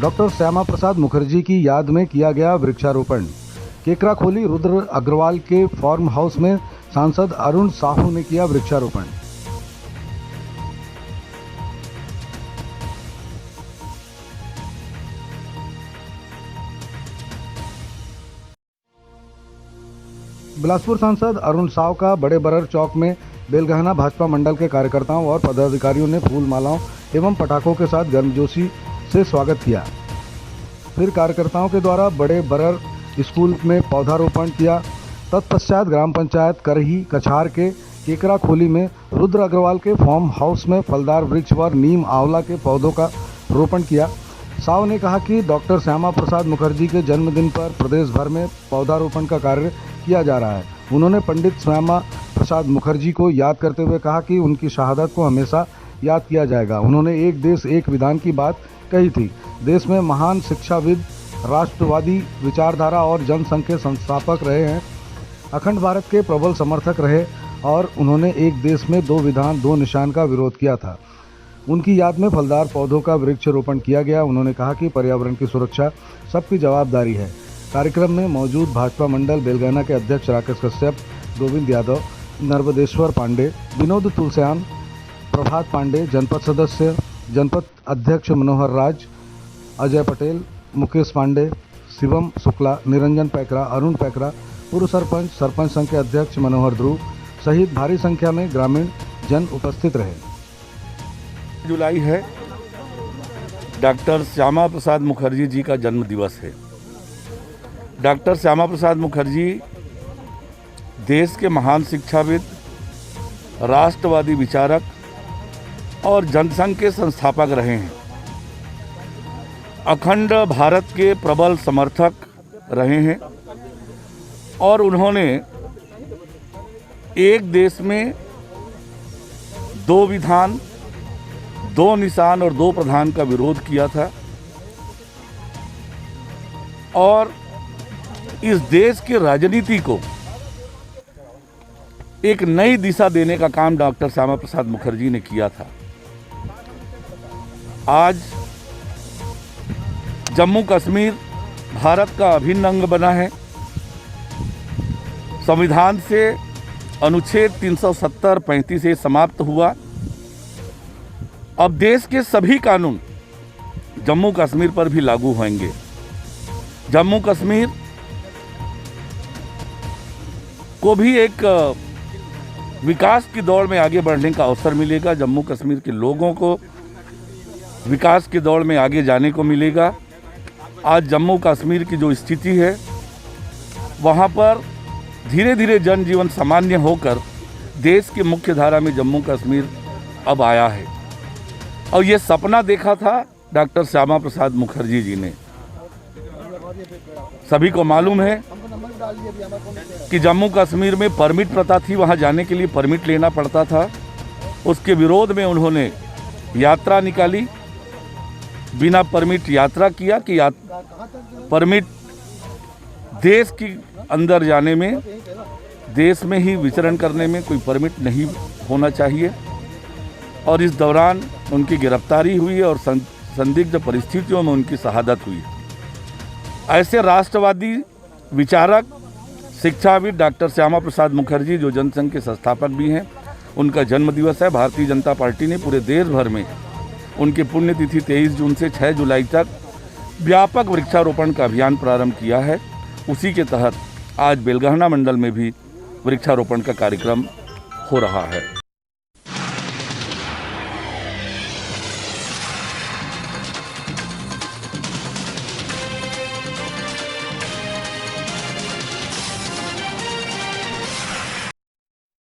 Doctor Shyama Prasad Mukherjee की याद में किया गया वृक्षारोपण। केकराखोली रुद्र अग्रवाल के फार्म हाउस में सांसद अरुण साहू ने किया वृक्षारोपण। बिलासपुर सांसद अरुण साव का बड़े बरर चौक में बेलगहना भाजपा मंडल के कार्यकर्ताओं और पदाधिकारियों ने फूल मालाओं एवं पटाखों के साथ गर्मजोशी से स्वागत किया। फिर कार्यकर्ताओं के द्वारा बड़े बरर स्कूल में पौधारोपण किया। तत्पश्चात ग्राम पंचायत करही कछार के केकराखोली में रुद्र अग्रवाल के फार्म हाउस में फलदार वृक्ष व नीम आंवला के पौधों का रोपण किया। साव ने कहा कि डॉक्टर श्यामा प्रसाद मुखर्जी के जन्मदिन पर प्रदेश भर में पौधारोपण का कार्य किया जा रहा है। उन्होंने पंडित श्यामा प्रसाद मुखर्जी को याद करते हुए कहा कि उनकी शहादत को हमेशा याद किया जाएगा। उन्होंने एक देश एक विधान की बात कही थी। देश में महान शिक्षाविद, राष्ट्रवादी विचारधारा और जनसंघ के संस्थापक रहे हैं। अखंड भारत के प्रबल समर्थक रहे और उन्होंने एक देश में दो विधान दो निशान का विरोध किया था। उनकी याद में फलदार पौधों का वृक्षारोपण किया गया। उन्होंने कहा कि पर्यावरण की सुरक्षा सबकी जवाबदारी है। कार्यक्रम में मौजूद भाजपा मंडल बेलगहना के अध्यक्ष राकेश कश्यप, गोविंद यादव, नर्मदेश्वर पांडे, विनोद तुलसियान, प्रभात पांडे, जनपद सदस्य, जनपद अध्यक्ष मनोहर राज, अजय पटेल, मुकेश पांडे, शिवम शुक्ला, निरंजन पैकरा, अरुण पैकरा, पूर्व सरपंच, सरपंच संघ के अध्यक्ष मनोहर ध्रुव सहित भारी संख्या में ग्रामीण जन उपस्थित रहे। जुलाई है, डॉक्टर श्यामा प्रसाद मुखर्जी जी का जन्म दिवस है। डॉक्टर श्यामा प्रसाद मुखर्जी देश के महान शिक्षाविद, राष्ट्रवादी विचारक और जनसंघ के संस्थापक रहे हैं। अखंड भारत के प्रबल समर्थक रहे हैं और उन्होंने एक देश में दो विधान, दो निशान और दो प्रधान का विरोध किया था और इस देश की राजनीति को एक नई दिशा देने का काम डॉक्टर श्यामा प्रसाद मुखर्जी ने किया था। आज जम्मू कश्मीर भारत का अभिन्न अंग बना है। संविधान से अनुच्छेद 370-35 से समाप्त हुआ। अब देश के सभी कानून जम्मू कश्मीर पर भी लागू होंगे। जम्मू कश्मीर को भी एक विकास की दौड़ में आगे बढ़ने का अवसर मिलेगा। जम्मू कश्मीर के लोगों को विकास की दौड़ में आगे जाने को मिलेगा। आज जम्मू कश्मीर की जो स्थिति है, वहाँ पर धीरे धीरे जनजीवन सामान्य होकर देश की मुख्य धारा में जम्मू कश्मीर अब आया है। और ये सपना देखा था डॉक्टर श्यामा प्रसाद मुखर्जी जी ने। सभी को मालूम है कि जम्मू कश्मीर में परमिट प्रथा थी, वहाँ जाने के लिए परमिट लेना पड़ता था। उसके विरोध में उन्होंने यात्रा निकाली, बिना परमिट यात्रा किया कि परमिट देश के अंदर जाने में, देश में ही विचरण करने में कोई परमिट नहीं होना चाहिए। और इस दौरान उनकी गिरफ्तारी हुई और संदिग्ध परिस्थितियों में उनकी शहादत हुई। ऐसे राष्ट्रवादी विचारक, शिक्षाविद डॉक्टर श्यामा प्रसाद मुखर्जी, जो जनसंघ के संस्थापक भी हैं, उनका जन्म दिवस है। भारतीय जनता पार्टी ने पूरे देश भर में उनकी पुण्यतिथि 23 जून से 6 जुलाई तक व्यापक वृक्षारोपण का अभियान प्रारंभ किया है। उसी के तहत आज बेलगहना मंडल में भी वृक्षारोपण का कार्यक्रम हो रहा है।